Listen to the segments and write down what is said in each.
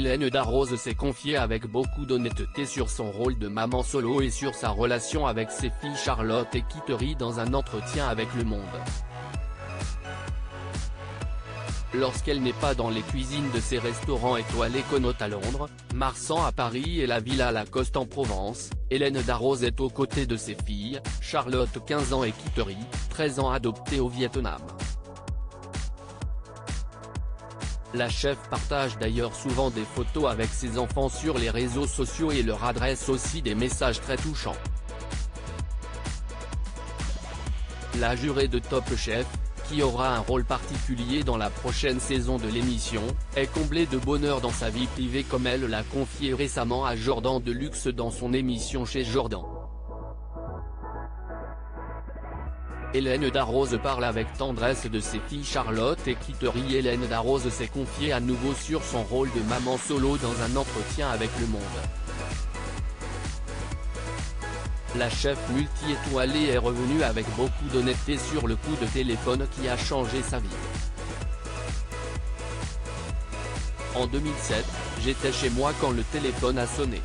Hélène Darroze s'est confiée avec beaucoup d'honnêteté sur son rôle de maman solo et sur sa relation avec ses filles Charlotte et Kittery dans un entretien avec Le Monde. Lorsqu'elle n'est pas dans les cuisines de ses restaurants étoilés Connaught à Londres, Marsan à Paris et la Villa Lacoste en Provence, Hélène Darroze est aux côtés de ses filles, Charlotte 15 ans et Kittery, 13 ans adoptées au Vietnam. La chef partage d'ailleurs souvent des photos avec ses enfants sur les réseaux sociaux et leur adresse aussi des messages très touchants. La jurée de Top Chef, qui aura un rôle particulier dans la prochaine saison de l'émission, est comblée de bonheur dans sa vie privée comme elle l'a confié récemment à Jordan Deluxe dans son émission Chez Jordan. Hélène Darroze parle avec tendresse de ses filles Charlotte et Kittery. Hélène Darroze s'est confiée à nouveau sur son rôle de maman solo dans un entretien avec Le Monde. La chef multi-étoilée est revenue avec beaucoup d'honnêteté sur le coup de téléphone qui a changé sa vie. En 2007, j'étais chez moi quand le téléphone a sonné.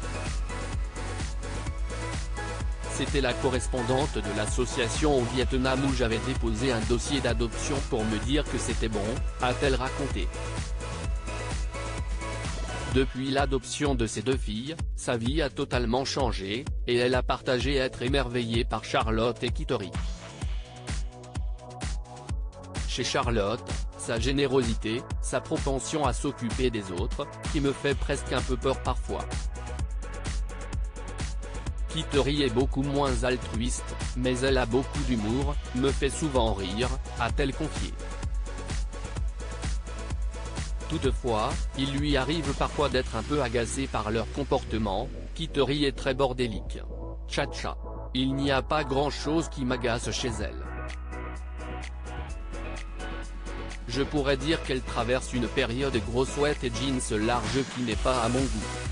C'était la correspondante de l'association au Vietnam où j'avais déposé un dossier d'adoption pour me dire que c'était bon, a-t-elle raconté. Depuis l'adoption de ses deux filles, sa vie a totalement changé, et elle a partagé être émerveillée par Charlotte et Kittery. Chez Charlotte, sa générosité, sa propension à s'occuper des autres, qui me fait presque un peu peur parfois. Kittery est beaucoup moins altruiste, mais elle a beaucoup d'humour, me fait souvent rire, a-t-elle confié. Toutefois, il lui arrive parfois d'être un peu agacé par leur comportement, Kittery est très bordélique. Tcha-tcha. Il n'y a pas grand-chose qui m'agace chez elle. Je pourrais dire qu'elle traverse une période gros sweat et jeans larges qui n'est pas à mon goût.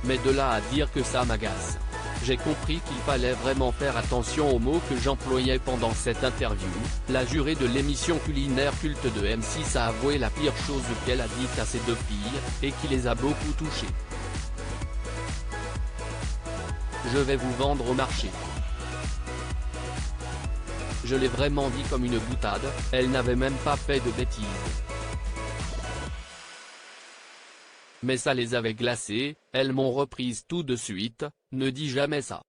Mais de là à dire que ça m'agace. J'ai compris qu'il fallait vraiment faire attention aux mots que j'employais pendant cette interview. La jurée de l'émission culinaire culte de M6 a avoué la pire chose qu'elle a dite à ses deux filles, et qui les a beaucoup touchées. Je vais vous vendre au marché. Je l'ai vraiment dit comme une boutade, elle n'avait même pas fait de bêtises. Mais ça les avait glacées, elles m'ont reprise tout de suite, ne dis jamais ça.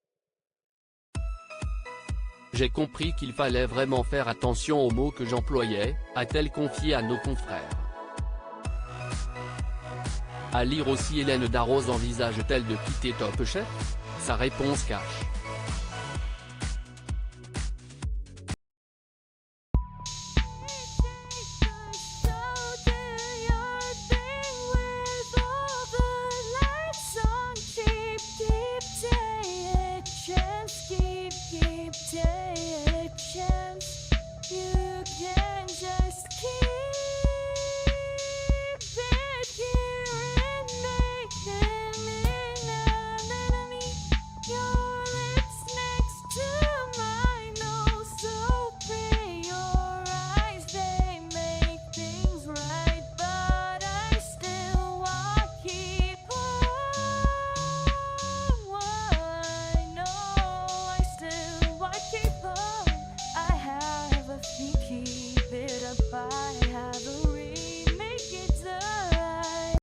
J'ai compris qu'il fallait vraiment faire attention aux mots que j'employais, a-t-elle confié à nos confrères. À lire aussi Hélène Darroze envisage-t-elle de quitter Top Chef ? Sa réponse cache.